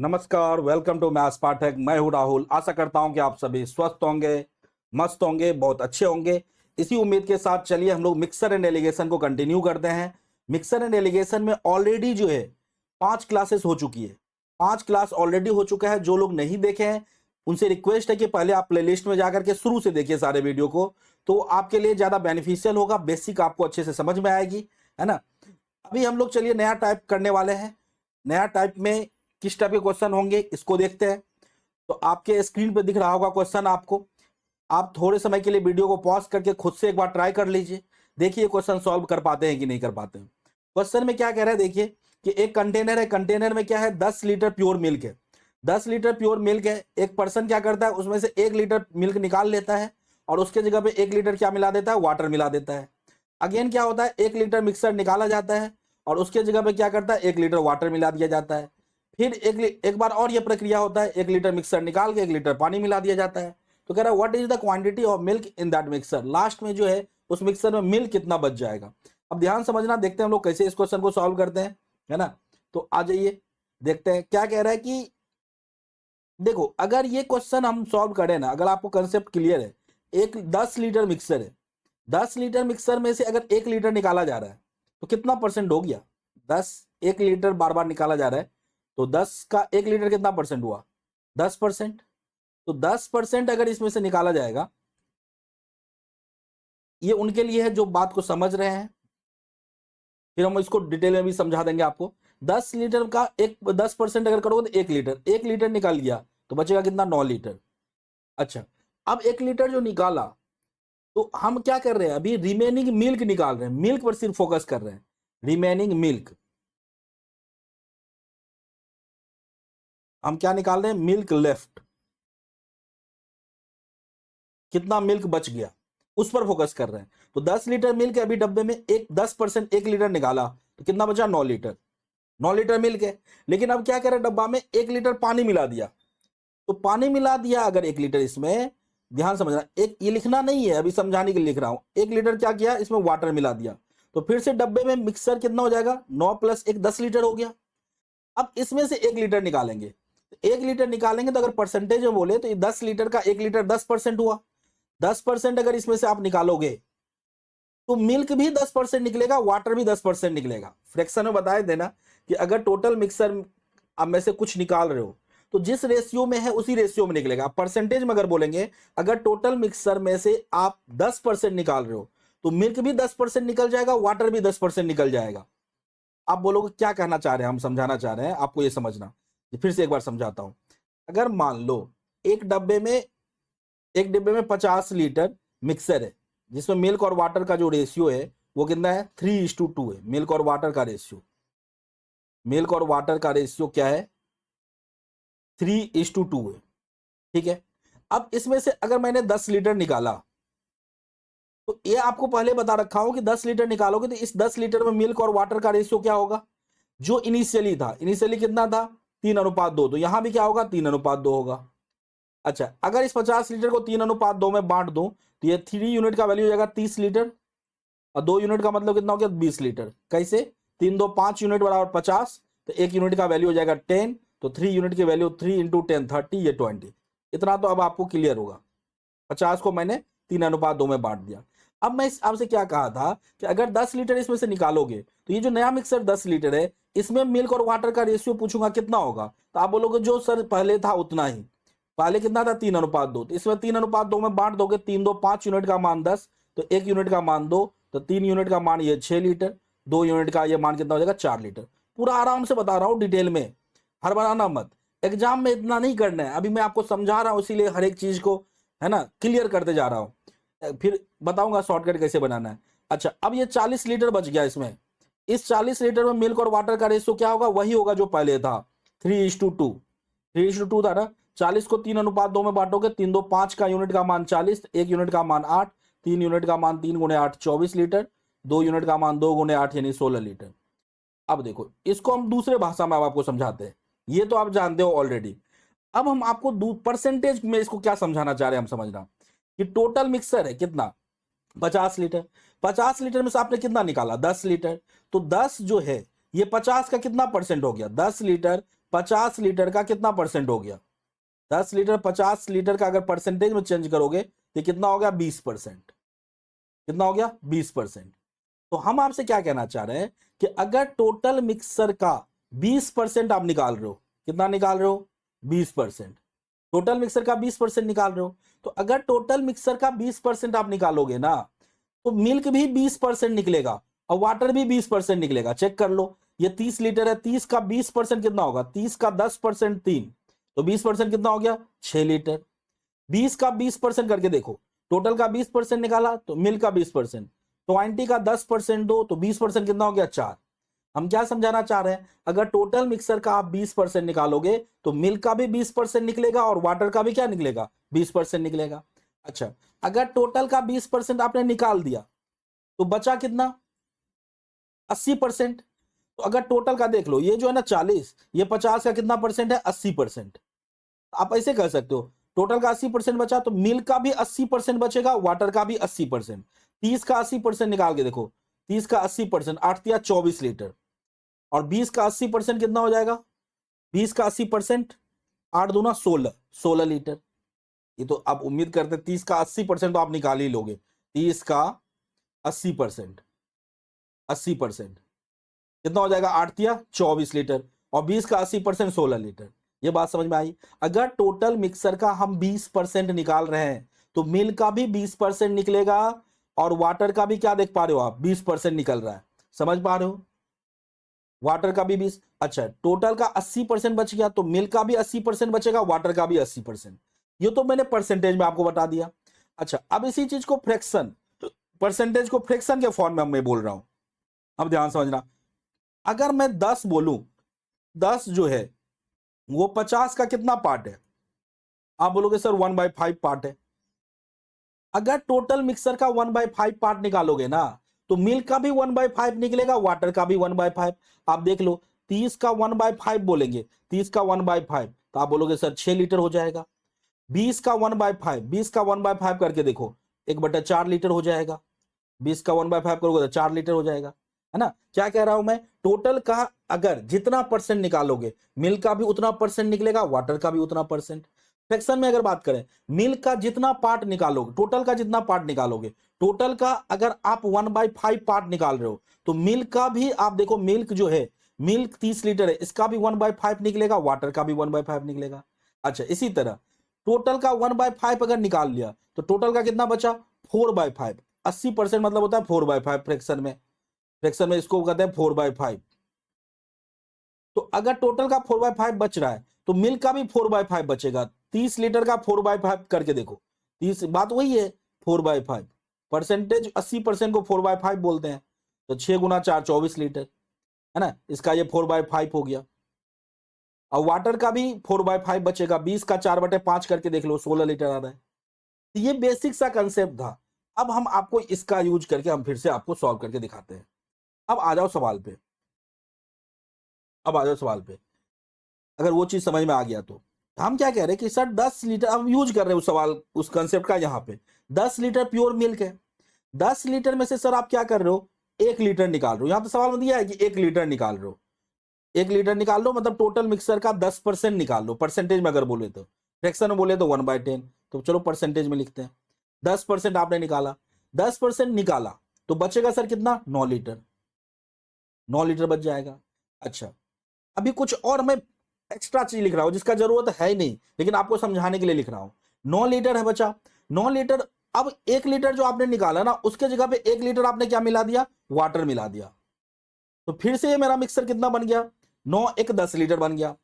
नमस्कार, welcome to maths पाठक। मैं हूं राहुल। आशा करता हूं कि आप सभी स्वस्थ होंगे, मस्त होंगे, बहुत अच्छे होंगे। इसी उम्मीद के साथ चलिए हम लोग मिक्सर एंड एलिगेशन को कंटिन्यू करते हैं। मिक्सर एंड एलिगेशन में ऑलरेडी जो है 5 क्लासेस हो चुकी है। 5 क्लास ऑलरेडी हो चुका है। जो लोग नहीं देखे हैं उनसे रिक्वेस्ट है कि पहले आप प्लेलिस्ट में जाकर के शुरू से देखिए सारे वीडियो को, तो आपके लिए ज़्यादा बेनिफिशियल होगा। बेसिक आपको अच्छे से समझ में आएगी, है ना। अभी हम लोग चलिए नया टाइप करने वाले हैं। नया टाइप में किस टाइप के क्वेश्चन होंगे इसको देखते हैं। तो आपके स्क्रीन पे दिख रहा होगा क्वेश्चन आपको। आप थोड़े समय के लिए वीडियो को पॉज करके खुद से एक बार ट्राई कर लीजिए, देखिए क्वेश्चन सॉल्व कर पाते हैं कि नहीं कर पाते हैं। क्वेश्चन में क्या कह रहा है देखिए कि एक कंटेनर है, कंटेनर में क्या है 10 लीटर प्योर मिल्क है। 10 लीटर प्योर मिल्क है। एक पर्सन क्या करता है उसमें से 1 लीटर मिल्क निकाल लेता है और उसके जगह पे 1 लीटर क्या मिला देता है, वाटर मिला देता है। अगेन क्या होता है 1 लीटर मिक्सर निकाला जाता है और उसके जगह पे क्या करता है 1 लीटर वाटर मिला दिया जाता है। फिर एक बार और ये प्रक्रिया होता है, 1 लीटर मिक्सर निकाल के 1 लीटर पानी मिला दिया जाता है। तो कह रहा है what is the quantity of milk in that mixer. Last में जो है उस मिक्सर में मिल्क कितना बच जाएगा। अब ध्यान समझना, देखते हैं हम लोग कैसे इस क्वेश्चन को सॉल्व करते हैं, है ना। तो आ जाइए देखते हैं क्या कह रहा है कि देखो अगर ये क्वेश्चन हम सॉल्व करें ना, अगर आपको कंसेप्ट क्लियर है, एक 10 लीटर मिक्सर है। 10 लीटर मिक्सर में से अगर 1 लीटर निकाला जा रहा है तो कितना परसेंट हो गया। 10 1 लीटर बार बार निकाला जा रहा है तो 10 का 1 लीटर कितना परसेंट हुआ, 10%। तो 10% अगर इसमें से निकाला जाएगा, ये उनके लिए है जो बात को समझ रहे हैं। फिर हम इसको डिटेल में भी समझा देंगे आपको। 10 लीटर का एक 10% अगर करोगे तो 1 लीटर, 1 लीटर निकाल लिया तो बचेगा कितना, 9 लीटर। अच्छा, अब 1 लीटर जो निकाला तो हम क्या कर रहे हैं, अभी रिमेनिंग मिल्क निकाल रहे हैं। मिल्क पर सिर्फ फोकस कर रहे हैं, रिमेनिंग मिल्क। हम क्या निकाल रहे हैं, मिल्क लेफ्ट, कितना मिल्क बच गया उस पर फोकस कर रहे हैं। तो 10 लीटर मिल्क है, अभी डब्बे में एक 10% 1 लीटर निकाला तो कितना बचा, 9 लीटर। 9 लीटर मिल्क है। लेकिन अब क्या करें, डब्बा में 1 लीटर पानी मिला दिया। तो पानी मिला दिया अगर 1 लीटर, इसमें ध्यान समझना, एक ये लिखना नहीं है, अभी समझाने के लिए लिख रहा हूं। 1 लीटर क्या किया, इसमें वाटर मिला दिया। तो फिर से डब्बे में मिक्सर कितना हो जाएगा, 9 + 1 10 लीटर हो गया। अब इसमें से 1 लीटर निकालेंगे। 1 लीटर निकालेंगे तो अगर परसेंटेज में बोले तो ये 10 लीटर का 1 लीटर 10% हुआ। 10% अगर इसमें से आप निकालोगे तो मिल्क भी 10% निकलेगा, वाटर भी 10% निकलेगा। फ्रैक्शन में बताए देना कि अगर टोटल मिक्सर आप में से कुछ निकाल रहे हो तो जिस रेशियो में है उसी रेशियो में निकलेगा। परसेंटेज में अगर बोलेंगे, अगर टोटल मिक्सर में से आप 10% निकाल रहे हो तो मिल्क भी 10% निकल जाएगा, वाटर भी 10% निकल जाएगा। आप बोलोगे क्या कहना चाह रहे हैं, हम समझाना चाह रहे हैं आपको ये समझना। फिर से एक बार समझाता हूं। अगर मान लो एक डिब्बे में 50 लीटर मिक्सर है, जिसमें मिल्क और वाटर का जो रेशियो है वो कितना है, 3:2 है। मिल्क और वाटर का रेशियो, मिल्क और वाटर का रेशियो क्या है, 3:2 है। ठीक है। अब इसमें से अगर मैंने 10 लीटर निकाला तो ये आपको पहले बता रखा हूं कि 10 लीटर निकालोगे तो इस 10 लीटर में मिल्क और वाटर का रेशियो क्या होगा, जो इनिशियली था। इनिशियली कितना था, 3:2। तो यहां भी क्या होगा, 3:2 होगा। अच्छा, अगर इस 50 लीटर को 3:2 में बांट दूं तो ये 3 यूनिट का वैल्यू हो जाएगा 30 लीटर और 2 यूनिट का मतलब कितना हो गया, 20 लीटर। कैसे, 3 2 5 यूनिट बराबर 50, तो 1 यूनिट का वैल्यू हो जाएगा 10, तो 3 यूनिट की वैल्यू 3 × 10 30, ये 20। इतना तो अब आपको क्लियर होगा। 50 को मैंने 3:2 में बांट दिया। अब मैं आपसे क्या कहा था कि अगर 10 लीटर इसमें से निकालोगे तो ये जो नया मिक्सर 10 लीटर है इसमें मिल्क और वाटर का रेशियो पूछूंगा कितना होगा, तो आप बोलोगे जो सर पहले था उतना ही। पहले कितना था, 3:2। तो इसमें 3:2 में बांट दोगे, 3 2 5 यूनिट का मान 10, तो 1 यूनिट का मान 2, तो 3 यूनिट का मान ये 6 लीटर, 2 यूनिट का ये मान कितना हो जाएगा, 4 लीटर। पूरा आराम से बता रहा हूँ डिटेल में, हड़बड़ाना मत। एग्जाम में इतना नहीं करना है, अभी मैं आपको समझा रहा हूँ इसीलिए हर एक चीज को, है ना, क्लियर करते जा रहा हूँ। फिर बताऊंगा शॉर्टकट कैसे बनाना है। अच्छा, अब ये 40 लीटर बच गया। इसमें इस 40 लीटर में मिल्क और वाटर का रेशियो क्या होगा, वही होगा जो पहले था, 3:2। 3:2 था ना। 40 को 3:2 में बांटोगे, 3 2 5 का यूनिट का मान 40, 1 यूनिट का मान 8, 3 यूनिट का मान 3 × 8 24 लीटर, 2 यूनिट का मान 2 × 8 यानी 16 लीटर। अब देखो इसको हम दूसरे भाषा में अब आपको समझाते हैं, ये तो आप जानते हो ऑलरेडी। अब हम आपको परसेंटेज में इसको क्या समझाना चाह रहे हैं, हम समझना कि टोटल मिक्सर है कितना, 50 लीटर। 50 लीटर में से आपने कितना निकाला, 10 लीटर। तो 10 जो है ये 50 का कितना परसेंट हो गया, 10 लीटर 50 लीटर का कितना परसेंट हो गया? 10 लीटर 50 लीटर का अगर परसेंटेज में चेंज करोगे तो कितना हो गया? 20%। कितना हो गया? 20%। तो हम आपसे क्या कहना चाह रहे हैं कि अगर टोटल मिक्सर का 20% आप निकाल रहे हो, कितना निकाल रहे हो? 20%। टोटल मिक्सर का 20% निकाल रहे हो, तो अगर टोटल मिक्सर का 20% आप निकालोगे ना, तो मिल्क भी 20% निकलेगा और वाटर भी 20% निकलेगा। चेक कर लो, ये 30 लीटर है, 30 का 20% कितना होगा? 30 का 10% 3, तो 20% कितना हो गया? 6 लीटर। 20 का 20% करके देखो, टोटल का 20% निकाला तो मिल्क का 20%, 20 का 10% दो तो 20% कितना हो गया? 4। हम क्या समझाना चाह रहे हैं? अगर टोटल मिक्सर का आप 20% निकालोगे तो मिल्क का भी 20% निकलेगा और वाटर का भी क्या निकलेगा? 20% निकलेगा। अच्छा, अगर टोटल का 20% आपने निकाल दिया तो बचा कितना? 80%। तो अगर टोटल का देख लो, ये जो है ना 40, ये 50 का कितना परसेंट है? 80%। आप ऐसे कह सकते हो, टोटल का 80% बचा तो मिल्क का भी 80% बचेगा, वाटर का भी 80%। 30 का 80% निकाल के देखो, 30 का 80%, 8 दिया 24 लीटर, और 20 का 80% कितना हो जाएगा? 20 का 80%, 8 दूना 16, 16 लीटर। ये तो आप उम्मीद करते 30 का 80% तो आप निकाल ही लोगे। 30 का 80%, 80% कितना हो जाएगा? 8 दिया 24 लीटर, और 20 का 80% 16 लीटर। ये बात समझ में आई? अगर टोटल मिक्सर का हम 20% निकाल रहे हैं तो मिल्क का भी 20% निकलेगा और वाटर का भी क्या देख पा रहे हो आप? 20% निकल रहा है। समझ पा रहे हो? वाटर का भी 20। अच्छा, टोटल का 80% बच गया तो मिल्क का भी 80% बचेगा, वाटर का भी 80%। ये तो मैंने परसेंटेज में आपको बता दिया। अच्छा, अब इसी चीज को फ्रैक्शन, परसेंटेज को फ्रैक्शन के फॉर्म में मैं बोल रहा हूं। अब ध्यान समझना, अगर मैं 10 बोलूं, 10 जो है वो 50 का कितना पार्ट है? आप बोलोगे सर 1/5 पार्ट है। अगर टोटल मिक्सर का 1/5 पार्ट निकालोगे ना, तो मिल्क का भी 1/5 निकलेगा, वाटर का भी 1/5। आप देख लो, 30 का 1/5 बोलेंगे, 30 का 1/5 तो आप बोलोगे सर 6 लीटर हो जाएगा। 20 का 1/5, 20 का 1/5 करके देखो, 1/4 लीटर हो जाएगा। 20 का 1/5 करोगे तो 4 लीटर हो जाएगा, है ना? क्या कह रहा हूं मैं? टोटल का अगर जितना परसेंट निकालोगे, मिल्क का भी उतना परसेंट निकलेगा, वाटर का भी उतना परसेंट। फ्रैक्शन में अगर बात करें, मिल्क का जितना पार्ट निकालोगे, टोटल का जितना पार्ट निकालोगे, टोटल का अगर आप 1/5 पार्ट निकाल रहे हो तो मिल्क का भी आप देखो, मिल्क जो है, मिल्क 30 लीटर है, इसका भी 1/5 निकलेगा, वाटर का भी 1/5 निकलेगा। अच्छा, इसी तरह टोटल का 1/5 अगर निकाल लिया तो टोटल का कितना बचा? 4/5। 80% मतलब होता है 4/5 फ्रैक्शन में। फ्रैक्शन में इसको कहते हैं 4/5। तो अगर टोटल का 4/5 बच रहा है तो मिल्क का भी 4/5 बचेगा। 30 लीटर का 4/5 करके देखो, 30, बात वही है 4/5। परसेंटेज 80% को 4/5 बोलते हैं। तो 6 गुना 4 24 लीटर, है ना? इसका ये 4/5 हो गया। और वाटर का भी 4/5 बचेगा। 20 का 4/5 करके देख लो, 16 लीटर आ रहा है। तो ये बेसिक सा कंसेप्ट था। अब हम आपको इसका यूज करके हम फिर से आपको सॉल्व करके दिखाते हैं। अब आ जाओ सवाल पे, अब आ जाओ सवाल पे। अगर वो चीज समझ में आ गया तो हम क्या कह रहे हैं कि सर 10 लीटर हम यूज कर रहे हैं उस सवाल, उस कंसेप्ट का। यहाँ पे 10 लीटर प्योर मिल्क है। 10 लीटर में से सर आप क्या कर रहे हो? 1 लीटर निकाल रहे हो। यहाँ तो सवाल में दिया है कि 1 लीटर निकाल रहे हो। 1 लीटर निकाल लो मतलब टोटल मिक्सर का 10% निकाल लो। परसेंटेज में अगर बोले तो, फ्रैक्शन में बोले तो 1/10। तो चलो परसेंटेज में लिखते हैं। 10% आपने निकाला, 10% निकाला तो बचेगा सर कितना? 9 लीटर। 9 लीटर बच जाएगा। अच्छा, अभी कुछ और मैं एक्स्ट्रा चीज लिख रहा हूं जिसका जरूरत है ही नहीं, लेकिन आपको समझाने के लिए लिख रहा हूं। 9 लीटर है बचा, 9 लीटर। अब 1 लीटर जो आपने निकाला ना, उसके जगह पे 1 लीटर आपने क्या मिला दिया? वाटर मिला दिया। तो फिर से ये मेरा मिक्सर कितना बन गया? 9 1 10 लीटर बन गया।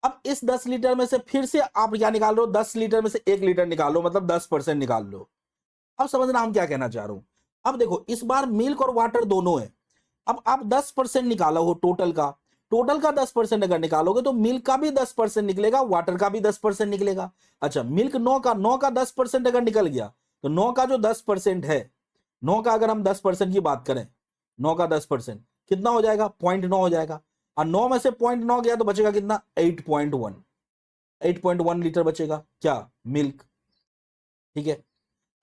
अब इस 10 लीटर में से फिर से आप क्या निकाल रहे हो? 10 लीटर में से 1 लीटर निकालो, मतलब 10% निकाल लो। अब समझना हम क्या कहना चाह रहे हूं। अब देखो, इस बार मिल्क और वाटर दोनों है। अब आप 10% निकालो हो टोटल का, टोटल का 10% अगर निकालोगे तो मिल्क का भी 10% निकलेगा, वाटर का भी 10% निकलेगा। अच्छा, मिल्क 9 का 10% अगर निकल गया तो 9 का जो 10% है, 9 का अगर हम 10% की बात करें, 9 का 10% कितना हो जाएगा? 0.9 हो जाएगा। और 9 में से 0.9 गया तो बचेगा कितना? 8.1। 8.1 लीटर बचेगा क्या? मिल्क। ठीक है।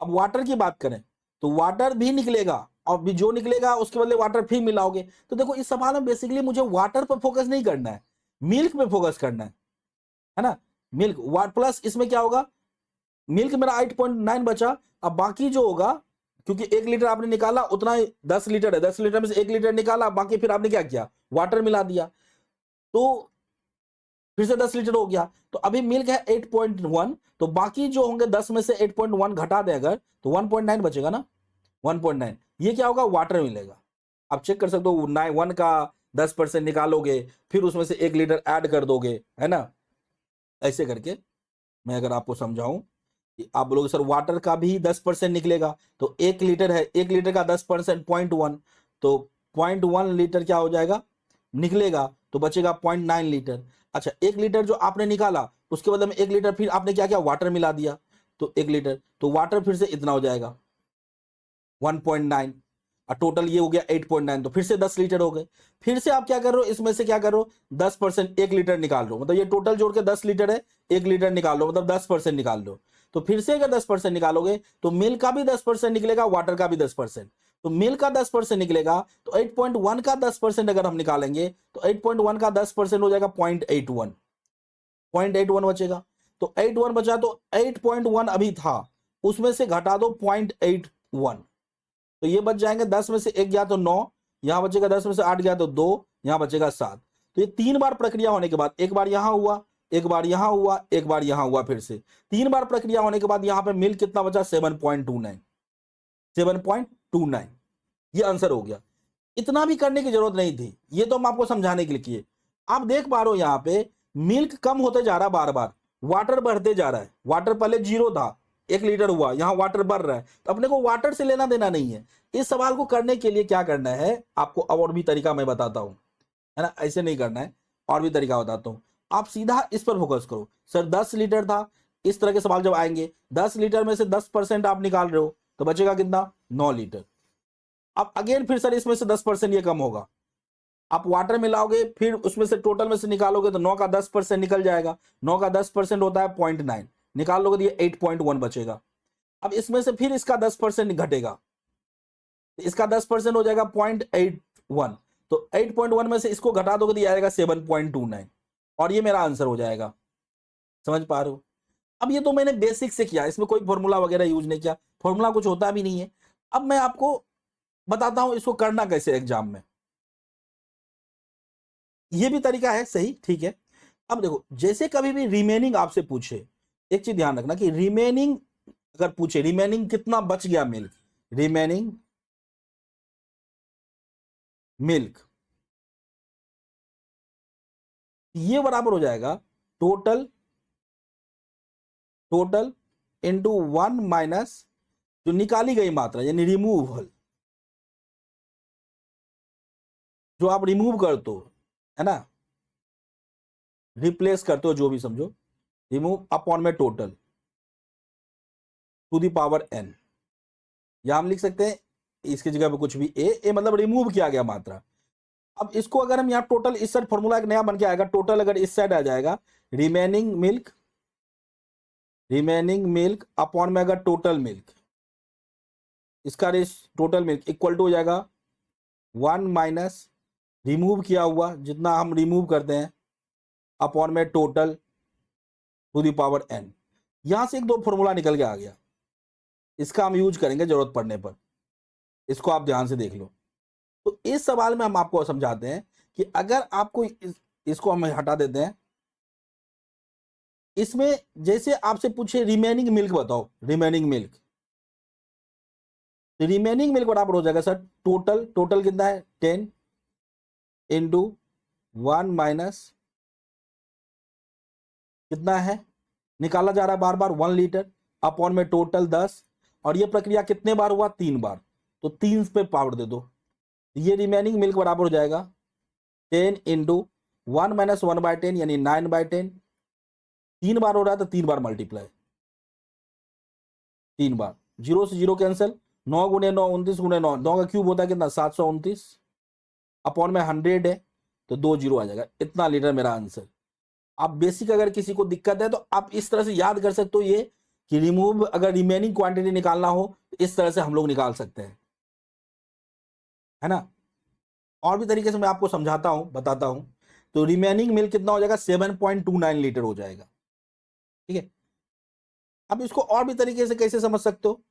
अब वाटर की बात करें तो वाटर भी निकलेगा, और भी जो निकलेगा उसके बदले वाटर फिर मिलाओगे। तो देखो, इस सवाल में बेसिकली मुझे वाटर पर फोकस नहीं करना है, मिल्क पे फोकस करना है ना। मिल्क वाट प्लस इसमें क्या होगा, मिल्क मेरा 8.9 बचा। अब बाकी जो होगा, क्योंकि 1 लीटर आपने निकाला उतना ही 10 लीटर है, 10 लीटर में से 1 लीटर निकाला, बाकी फिर आपने क्या किया, वाटर मिला दिया, तो फिर से 10 लीटर हो गया। तो अभी मिल्क है 8.1, तो बाकी जो होंगे 10 में से 8.1 घटा दे अगर, तो 1.9 बचेगा ना, 1.9। ये क्या होगा, वाटर मिलेगा। आप चेक कर सकते हो, 1 का 10% निकालोगे, फिर उसमें से 1 लीटर ऐड कर दोगे, है ना। ऐसे करके मैं अगर आपको समझाऊं कि आप बोलोगे सर वाटर का भी 10% निकलेगा, तो 1 लीटर है, 1 लीटर का 10% 0.1, तो 0.1 लीटर क्या हो जाएगा, निकलेगा, तो बचेगा 0.9 लीटर। अच्छा, 1 लीटर जो आपने निकाला, उसके बदले में 1 लीटर फिर आपने क्या किया, वाटर मिला दिया, तो 1 लीटर, तो वाटर फिर से इतना हो जाएगा 1.9, और टोटल ये हो गया 8.9, तो फिर से 10 लीटर हो गए। फिर से आप क्या कर रहे हो, इसमें से क्या कर रहे हो, 10% 1 लीटर निकाल रहे हो, मतलब ये टोटल जोड़ के 10 लीटर है, 1 लीटर निकाल लो, मतलब 10% निकाल लो। तो फिर से अगर 10% निकालोगे तो मिल्क का भी 10% निकलेगा, वाटर का भी 10%। तो मिल्क का 10% निकलेगा, तो 8.1 का 10% अगर हम निकालेंगे, तो 8.1 का 10% हो जाएगा 0.81, 0.81 बचेगा। तो 81 बचा, तो 8.1 अभी था, उसमें से घटा दो 0.81, तो ये बच जाएंगे, 10 में से 1 गया तो 9, यहां बचेगा 10 में से 8 गया तो 2, यहां बचेगा 7। तो ये 3 बार प्रक्रिया होने के बाद, एक बार यहां हुआ, एक बार यहां हुआ, एक बार यहां हुआ, फिर से 3 बार प्रक्रिया होने के बाद यहां पे मिल्क कितना बचा, 7.29, 7.29, ये आंसर हो गया। इतना भी करने की जरूरत नहीं थी, ये तो हम आपको समझाने के लिए किए। आप देख पा रहे हो यहाँ पे मिल्क कम होते जा रहा है, बार बार वाटर बढ़ते जा रहा है। वाटर पहले 0 था, 1 लीटर हुआ, यहाँ वाटर बढ़ रहा है, तो अपने को वाटर से लेना देना नहीं है। इस सवाल को करने के लिए क्या करना है आपको, अब और भी तरीका मैं बताता हूं, है ना, ऐसे नहीं करना है, और भी तरीका बताता हूं। आप सीधा इस पर फोकस करो, सर 10 लीटर था, इस तरह के सवाल जब आएंगे, 10 लीटर में से 10% आप निकाल रहे हो, तो बचेगा कितना, 9 लीटर। अब अगेन फिर सर इसमें से 10% ये कम होगा, आप वाटर मिलाओगे, फिर उसमें से टोटल में से निकालोगे, तो 9 का 10% निकल जाएगा, 9 का 10% होता है 0.9, निकाल लोगे तो ये 8.1 बचेगा। अब इसमें से फिर इसका 10% घटेगा, इसका 10% हो जाएगा 0.81, तो 8.1 में से इसको घटा दोगे तो ये आएगा 7.29, और ये मेरा आंसर हो जाएगा। समझ पा रहे हो। अब ये तो मैंने बेसिक से किया, इसमें कोई फॉर्मूला वगैरह यूज नहीं किया, फॉर्मूला कुछ होता भी नहीं है। अब मैं आपको बताता हूं इसको करना कैसे एग्जाम में। ये भी तरीका है सही, ठीक है। अब देखो, जैसे कभी भी रिमेनिंग आपसे पूछे, एक चीज ध्यान रखना कि रिमेनिंग अगर पूछे, रिमेनिंग कितना बच गया मिल्क, रिमेनिंग मिल्क, ये बराबर हो जाएगा टोटल, टोटल इंटू 1 माइनस जो निकाली गई मात्रा, यानी रिमूवल, जो आप रिमूव करते हो, है ना, रिप्लेस करते हो, जो भी समझो, रिमूव अपॉन में total two the power n, या हम लिख सकते हैं इसकी जगह पे कुछ भी, ए मतलब रिमूव किया गया मात्रा। अब इसको अगर हम यहाँ टोटल, इस साइड फॉर्मूला एक नया बन के आएगा, टोटल अगर इस साइड आ जाएगा, remaining milk, remaining milk upon में अगर टोटल मिल्क, इसका रेस टोटल मिल्क इक्वल टू हो जाएगा 1 माइनस रिमूव किया हुआ जितना हम रिमूव करते हैं, अपॉन में total two the power n। यहां से एक दो फॉर्मूला निकल के आ गया, इसका हम यूज करेंगे जरूरत पड़ने पर, इसको आप ध्यान से देख लो। तो इस सवाल में हम आपको समझाते हैं कि अगर आपको इसको हम हटा देते हैं, इसमें जैसे आपसे पूछे रिमेनिंग मिल्क बताओ, रिमेनिंग मिल्क, रिमेनिंग मिल्क बराबर हो जाएगा सर टोटल, टोटल कितना है 10 इंटू 1 माइनस कितना है, निकाला जा रहा है बार बार 1 लीटर, अपॉन में टोटल 10, और ये प्रक्रिया कितने बार हुआ, 3 बार, तो 3 पे पावर दे दो, ये रिमेनिंग मिल्क बराबर हो जाएगा 10 इंटू 1 माइनस 1/10 यानी 9/10, 3 बार हो रहा है तो 3 बार मल्टीप्लाई, 3 बार, 0 से 0 कैंसिल, 9 गुणे 9 29 गुणे 9, 9 का क्यूब होता है कितना 729, अपॉन में 100 है, तो 2 जीरो आ जाएगा, इतना लीटर मेरा आंसर। आप बेसिक अगर किसी को दिक्कत है तो आप इस तरह से याद कर सकते हो, ये कि रिमूव अगर रिमेनिंग क्वांटिटी निकालना हो तो इस तरह से हम लोग निकाल सकते हैं, है ना। और भी तरीके से मैं आपको समझाता हूं, बताता हूं। तो रिमेनिंग मिल्क कितना हो जाएगा 7.29 लीटर हो जाएगा। ठीक है, अब इसको और भी तरीके से कैसे समझ सकते हो,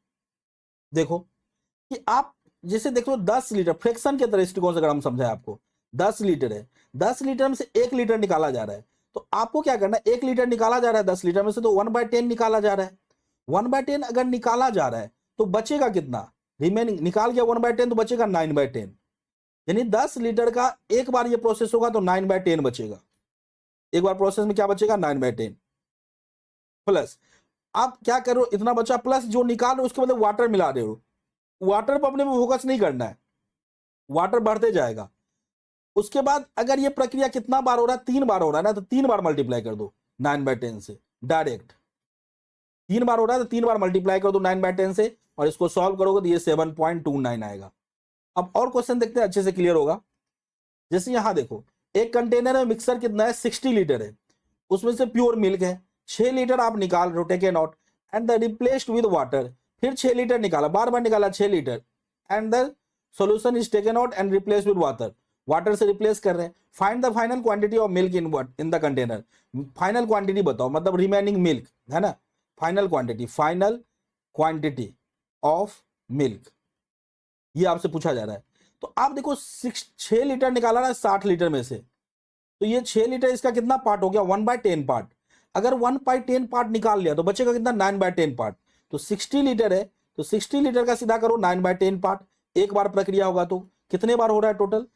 देखो कि आप जैसे देखो 10 लीटर फ्रैक्शन के दृष्टिकोण से अगर हम समझाएं आपको, 10 लीटर है, 10 लीटर में से 1 लीटर निकाला जा रहा है, तो आपको क्या करना है, 1 लीटर निकाला जा रहा है 10 लीटर में से, तो 1/10 निकाला जा रहा है। 1/10 अगर निकाला जा रहा है तो बचेगा कितना, रिमेनिंग निकाल गया 1/10 तो बचेगा 9/10, यानी 10 लीटर का एक बार ये प्रोसेस होगा तो 9/10 बचेगा। एक बार प्रोसेस में क्या बचेगा 9/10 प्लस आप क्या करो, इतना बचा प्लस जो निकाल रहे हो उसके मतलब वाटर मिला रहे हो, वाटर पर अपने में फोकस नहीं करना है, वाटर बढ़ते जाएगा। उसके बाद अगर ये प्रक्रिया कितना बार हो रहा है, 3 बार हो रहा है ना, तो 3 बार मल्टीप्लाई कर दो 9/10 से डायरेक्ट, 3 बार हो रहा है तो 3 बार मल्टीप्लाई कर दो 9/10 से, और इसको सॉल्व करोगे तो ये 7.29 आएगा। अब और क्वेश्चन देखते हैं, अच्छे से क्लियर होगा। जैसे यहां देखो एक कंटेनर में मिक्सर कितना है 60 लीटर है, उसमें से प्योर मिल्क है 6 लीटर आप निकाल रहे हो, take a note, and the replaced with water, फिर 6 लीटर निकाला, बार बार निकाला 6 litre, and the solution is taken out and replace with water, water से रिप्लेस कर रहे हैं। Find the final quantity of milk in the container, final quantity बताओ, मतलब रिमेनिंग मिल्क है ना, फाइनल क्वांटिटी ऑफ मिल्क, ये आपसे पूछा जा रहा है। तो आप देखो 6 लीटर निकाला ना 60 लीटर में से, तो ये 6 लीटर इसका कितना पार्ट हो गया 1/10 पार्ट, अगर 1/10 पार्ट निकाल लिया तो बचेगा कितना 9/10 पार्ट, तो 60 लीटर है तो 60 लीटर का सीधा करो 9/10 पार्ट, एक बार प्रक्रिया होगा तो कितने बार हो रहा है टोटल,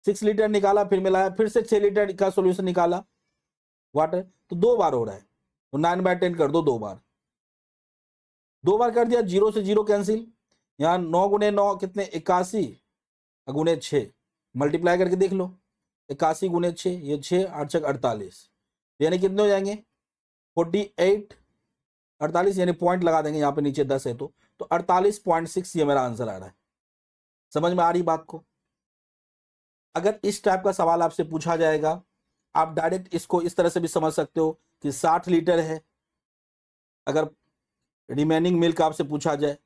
6 लीटर निकाला फिर मिलाया फिर से 6 लीटर का सोल्यूशन निकाला वाटर, तो 2 बार हो रहा है, तो 9/10 कर दो, 2 बार, 2 बार कर दिया, 0 से 0 कैंसिल, यहाँ 9 गुने 9 कितने 81 गुने 6, मल्टीप्लाई करके देख लो, 81 गुने 6 ये 6 8 6 48, यानी कितने हो जाएंगे 48 48, यानी पॉइंट लगा देंगे यहाँ पे नीचे 10 है तो 48.6 ये मेरा आंसर आ रहा है। समझ में आ रही बात को। अगर इस टाइप का सवाल आपसे पूछा जाएगा, आप डायरेक्ट इसको इस तरह से भी समझ सकते हो कि 60 लीटर है, अगर रिमेनिंग मिल्क आपसे पूछा जाए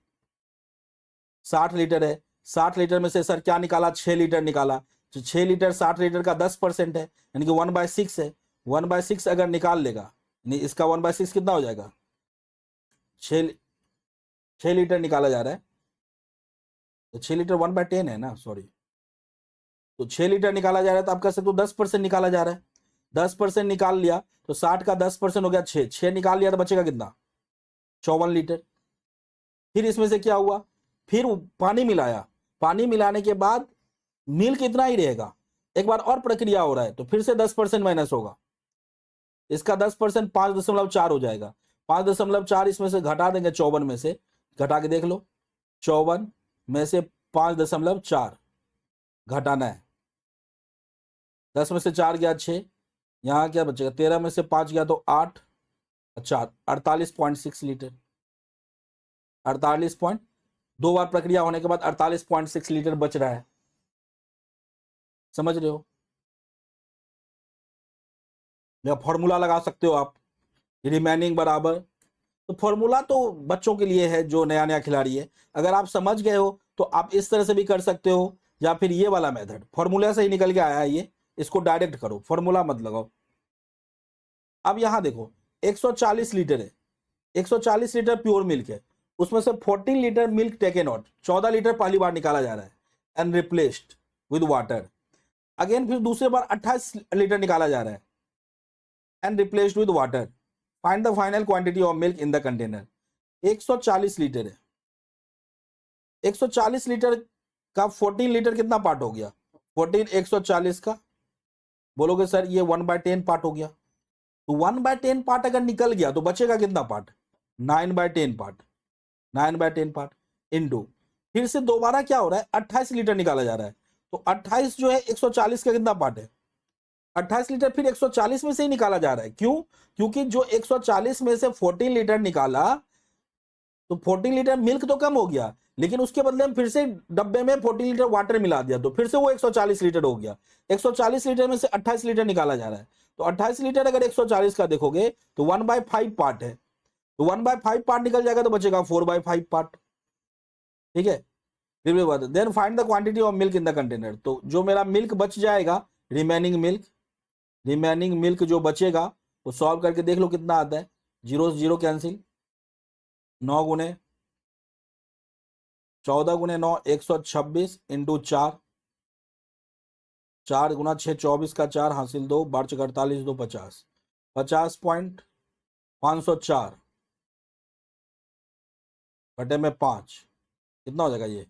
60 लीटर है, 60 लीटर में से सर क्या निकाला 6 लीटर निकाला, तो 6 लीटर 60 लीटर का 10% है, यानी कि 1/6 है, 1/6 अगर निकाल लेगा यानी इसका 1/6 कितना हो जाएगा, 6 लीटर निकाला जा रहा है, तो 6 लीटर 1/10 है ना, सॉरी, तो 6 लीटर निकाला जा रहा है तो आप कह सकते हो 10% निकाला जा रहा है, 10% निकाल लिया तो 60 का 10% हो गया 6 निकाल लिया तो बचेगा कितना 54 लीटर। फिर इसमें से क्या हुआ, फिर पानी मिलाया, पानी मिलाने के बाद मिल्क इतना ही रहेगा, एक बार और प्रक्रिया हो रहा है तो फिर से 10% माइनस होगा, इसका 10% 5.4 हो जाएगा, 5.4 इसमें से घटा देंगे 54 में से, घटा के देख लो 54 में से 5.4 घटाना है, 10 में से 4 गया 6, यहाँ क्या बचेगा 13 में से 5 गया तो 8, अच्छा 48.6 लीटर, 48 2 बार प्रक्रिया होने के बाद 48.6 लीटर बच रहा है, समझ रहे हो। या फॉर्मूला लगा सकते हो आप, रिमेनिंग बराबर, तो फॉर्मूला तो बच्चों के लिए है जो नया नया खिलाड़ी है, अगर आप समझ गए हो तो आप इस तरह से भी कर सकते हो, या फिर ये वाला मेथड फॉर्मूला से ही निकल के आया है ये, इसको डायरेक्ट करो, फॉर्मूला मत लगाओ। अब यहां देखो 140 लीटर है, 140 लीटर प्योर मिल्क है, उसमें से 14 litre milk taken out, 14 litre पहली बार निकाला जा रहा है, and replaced with water, again फिर दूसरी बार 28 लीटर निकाला जा रहा है and replaced with water, find the final quantity of milk in the container. 140 litre है, 140 लीटर का 14 लीटर कितना पार्ट हो गया, 14 140 का, बोलोगे सर ये 1/10 पार्ट हो गया, तो 1/10 पार्ट अगर निकल गया तो बचेगा कितना पार्ट 9/10 पार्ट, 9/10 पार्ट इनटू, फिर से दोबारा क्या हो रहा है 28 लीटर निकाला जा रहा है, तो 28 जो है 140 का कितना पार्ट है 28 लीटर, फिर 140 में से ही निकाला जा रहा है, क्यों, क्योंकि जो 140 में से 14 लीटर निकाला तो 14 लीटर मिल्क तो कम हो गया, लेकिन उसके बदले में फिर से डब्बे में 14 लीटर वाटर मिला दिया तो फिर से वो 140 लीटर हो गया, 140 लीटर में से 28 लीटर निकाला जा रहा है, तो 28 लीटर अगर 140 का देखोगे तो 1/5 पार्ट है, तो 1/5 पार्ट निकल जाएगा तो बचेगा 4/5 पार्ट, ठीक है। Then find the quantity of milk in the container, तो जो मेरा मिल्क बच जाएगा रिमेनिंग मिल्क रिमेनिंग मिल्क जो बचेगा वो सॉल्व करके देख लो कितना आता है। 0 0 कैंसिल, 9 गुने 14 गुने 9 126 इंटू 4, 4 गुना 6 24 का 4 हासिल 2 बारह 48 2 50, 50.504 बटे में 5 कितना हो जाएगा ये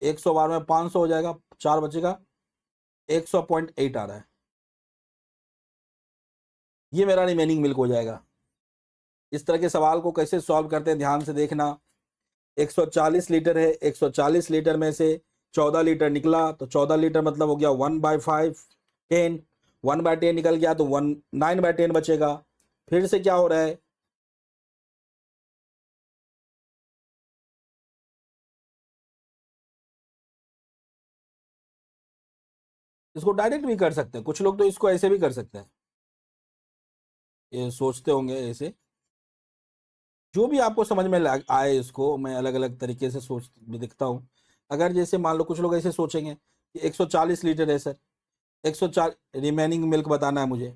112 में 500 हो जाएगा, 4 बचेगा 100.8 आ रहा है। ये मेरा रिमेनिंग मिल्क हो जाएगा। इस तरह के सवाल को कैसे सॉल्व करते हैं ध्यान से देखना। 140 लीटर है, 140 लीटर में से 14 लीटर निकला तो 14 लीटर मतलब हो गया 1/5 10, 1/10 निकल गया तो 9/10 बचेगा। फिर से क्या हो रहा है, इसको डायरेक्ट भी कर सकते हैं, कुछ लोग तो इसको ऐसे भी कर सकते हैं, ये सोचते होंगे ऐसे, जो भी आपको समझ में आए इसको मैं अलग अलग तरीके से सोच दिखता हूँ। अगर जैसे मान लो कुछ लोग ऐसे सोचेंगे कि 140 लीटर है सर, 104 रिमेनिंग मिल्क बताना है मुझे,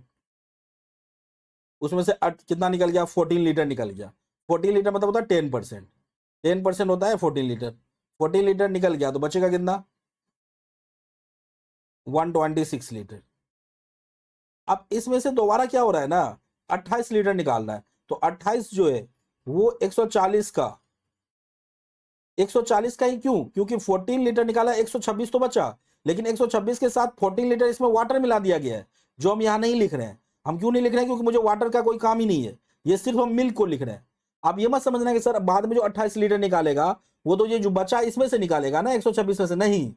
उसमें से कितना निकल गया 14 लीटर निकल गया। 14 लीटर मतलब होता है 10%, 10% होता है 14 लीटर, 14 लीटर निकल गया तो बचेगा कितना 126 लीटर। अब इसमें से दोबारा क्या हो रहा है ना 28 लीटर निकालना है, तो 28 जो है वो 140 का, 140 का ही क्यों, क्योंकि 14 लीटर निकाला 126 तो बचा, लेकिन 126 के साथ 14 लीटर इसमें वाटर मिला दिया गया है जो हम यहां नहीं लिख रहे हैं। हम क्यों नहीं लिख रहे हैं, क्योंकि मुझे वाटर का कोई काम ही नहीं है, ये सिर्फ हम मिल्क को लिख रहे हैं। आप ये मत समझना कि सर बाद में जो 28 लीटर निकालेगा वो तो ये जो बचा इसमें से निकालेगा ना 126 में से, नहीं,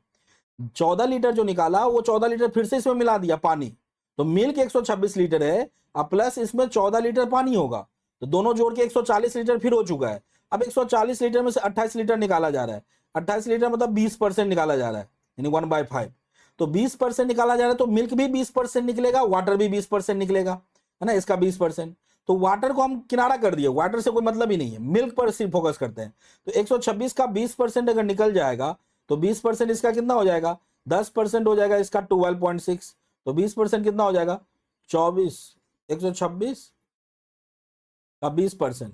14 लीटर जो निकाला वो 14 लीटर फिर से इसमें मिला दिया पानी, तो मिल्क 126 लीटर है और प्लस इसमें 14 लीटर पानी होगा, तो दोनों जोड़ के 140 लीटर फिर हो चुका है। अब 140 लीटर में से 28 लीटर निकाला जा रहा है, 28 लीटर मतलब 20% निकाला जा रहा है, यानी 1/5, तो 20% निकाला जा रहा है, तो मिल्क भी 20% निकलेगा, वाटर भी 20% निकलेगा, है ना, इसका 20%। तो वाटर को हम किनारा कर दिए, वाटर से कोई मतलब ही नहीं है, मिल्क पर सिर्फ फोकस करते हैं। तो 126 का 20% अगर निकल जाएगा तो 20% इसका कितना हो जाएगा, 10% हो जाएगा इसका 12.6, तो 20% कितना हो जाएगा 24, 126 का 20%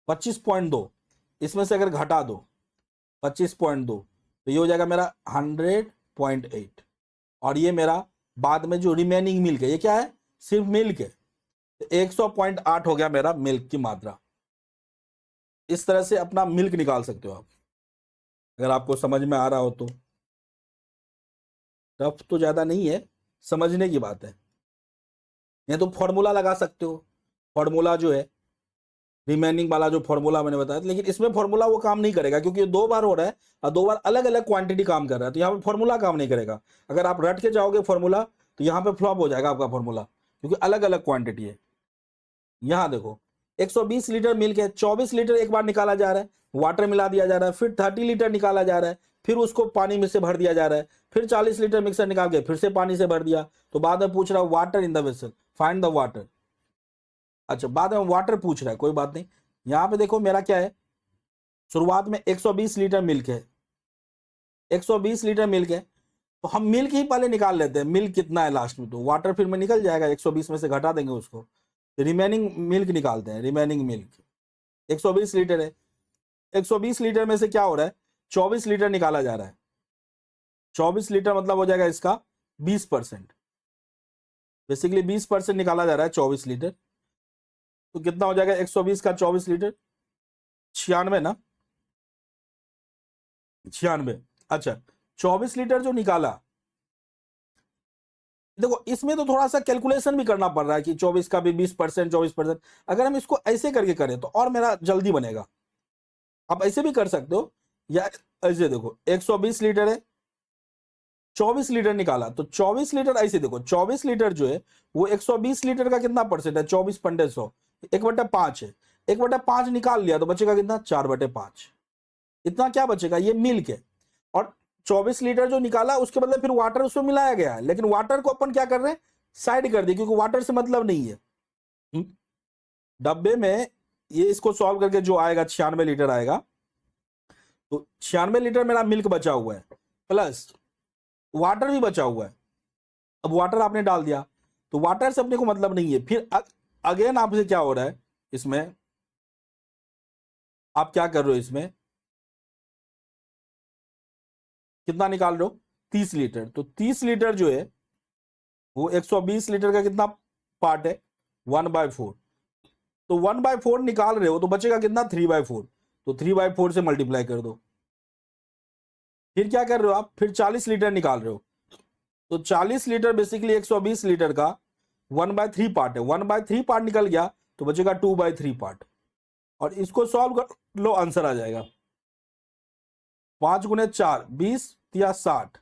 25.2, इसमें से अगर घटा दो 25.2 तो ये हो जाएगा मेरा 100.8, और ये मेरा बाद में जो रिमेनिंग मिल्क है ये क्या है, सिर्फ मिल्क है, तो 100.8 हो गया मेरा मिल्क की मात्रा। इस तरह से अपना मिल्क निकाल सकते हो आप, अगर आपको समझ में आ रहा हो तो। टफ तो ज्यादा नहीं है, समझने की बात है। या तो फॉर्मूला लगा सकते हो, फॉर्मूला जो है रिमेनिंग वाला जो फॉर्मूला मैंने बताया, लेकिन इसमें फॉर्मूला वो काम नहीं करेगा क्योंकि ये 2 बार हो रहा है और 2 बार अलग अलग क्वांटिटी काम कर रहा है, तो यहाँ पे फॉर्मूला काम नहीं करेगा। अगर आप रट के जाओगे फॉर्मूला तो यहाँ पे फ्लॉप हो जाएगा आपका फॉर्मूला, क्योंकि अलग अलग क्वांटिटी है। यहाँ देखो 120 लीटर मिल्क है, 24 लीटर एक बार निकाला जा रहा है, वाटर मिला दिया जा रहा है, फिर 30 लीटर निकाला जा रहा है, फिर उसको पानी में से भर दिया जा रहा है, फिर 40 लीटर मिक्सर निकाल के फिर से पानी से भर दिया, तो बाद में पूछ रहा है water in the vessel, find the water. अच्छा बाद में वाटर पूछ रहा है, कोई बात नहीं। यहाँ पे देखो मेरा क्या है, शुरुआत में 120 लीटर मिल्क है, 120 लीटर मिल्क है, तो हम मिल्क ही पहले निकाल लेते हैं, मिल्क कितना है लास्ट में, तो वाटर फिर में निकल जाएगा, 120 में से घटा देंगे उसको, तो रिमेनिंग मिल्क निकालते हैं। रिमेनिंग मिल्क 120 लीटर है, 120 लीटर में से क्या हो रहा है 24 लीटर निकाला जा रहा है, 24 लीटर मतलब हो जाएगा इसका 20%, बेसिकली 20% निकाला जा रहा है 24 लीटर, तो कितना हो जाएगा 120 का 24 लीटर 96 ना, 96। अच्छा 24 लीटर जो निकाला, देखो इसमें तो थोड़ा सा कैलकुलेशन भी करना पड़ रहा है कि 24 का भी 20%, 24%, अगर हम इसको ऐसे करके करें तो और मेरा जल्दी बनेगा। आप ऐसे भी कर सकते हो, या ऐसे देखो 120 लीटर है, 24 लीटर निकाला, तो 24 लीटर ऐसे देखो 24 लीटर जो है वो 120 लीटर का कितना परसेंट है, 24/100, 1/5 है, 1/5 निकाल लिया तो बचेगा कितना 4/5, इतना क्या बचेगा, ये मिल्क है। और 24 लीटर जो निकाला उसके बदले फिर वाटर उसमें मिलाया गया है, लेकिन वाटर को अपन क्या कर रहे हैं साइड कर दिए, क्योंकि वाटर से मतलब नहीं है। डब्बे में ये इसको सॉल्व करके जो आएगा 96 लीटर आएगा, तो 96 लीटर मेरा मिल्क बचा हुआ है, प्लस वाटर भी बचा हुआ है। अब वाटर आपने डाल दिया तो वाटर से अपने को मतलब नहीं है। फिर अगेन आपसे क्या हो रहा है, इसमें आप क्या कर रहे हो, इसमें कितना निकाल रहे हो, 30 लीटर। तो 30 लीटर जो है वो 120 लीटर का कितना पार्ट है, 1/4। तो 1/4 निकाल रहे हो तो बचेगा कितना, 3/4। तो 3/4 से मल्टीप्लाई कर दो। फिर क्या कर रहे हो आप, फिर 40 लीटर निकाल रहे हो। तो 40 लीटर बेसिकली 120 लीटर का 1/3 पार्ट है। 1/3 पार्ट निकल गया तो बचेगा 2/3 पार्ट। और इसको सॉल्व कर लो, आंसर आ जाएगा 5 गुने 4 20 या 60,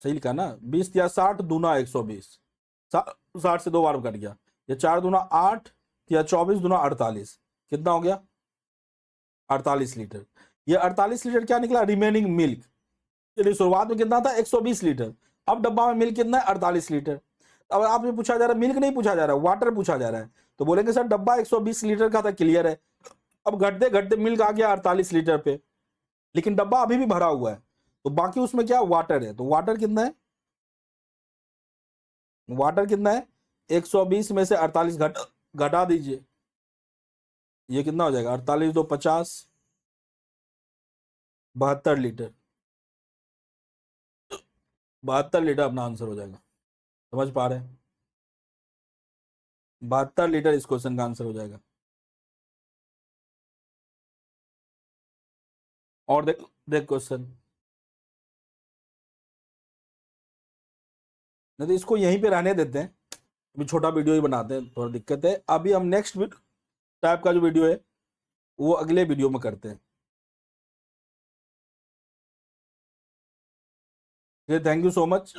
सही लिखा ना, 20 या 60 दूना 120, 60 से 2 बार कट गया। ये 4 दूना 8 या 24 दूना 48, कितना हो गया 48 लीटर। ये 48 लीटर क्या निकला, रिमेनिंग मिल्क। चलिए शुरुआत में कितना था 120 लीटर, अब डब्बा में मिल्क कितना है 48 लीटर। अब आपसे पूछा जा रहा है मिल्क नहीं पूछा जा रहा है, वाटर पूछा जा रहा है, तो बोलेंगे सर डब्बा 120 लीटर का था, क्लियर है। अब घटते घटते मिल्क आ गया 48 लीटर पे, लेकिन डब्बा अभी भी भरा हुआ है, तो बाकी उसमें क्या वाटर है। तो वाटर कितना है, वाटर कितना है 120 में से 48 घटा दीजिए, ये कितना हो जाएगा 48 2 50, 72 लीटर। 72 लीटर अपना आंसर हो जाएगा, समझ पा रहे हैं, 72 लीटर इस क्वेश्चन का आंसर हो जाएगा। और देख देख क्वेश्चन, नहीं तो इसको यहीं पे रहने देते हैं, अभी छोटा वीडियो ही बनाते हैं, थोड़ा दिक्कत है। अभी हम नेक्स्ट टाइप का जो वीडियो है वो अगले वीडियो में करते हैं। Thank you so much.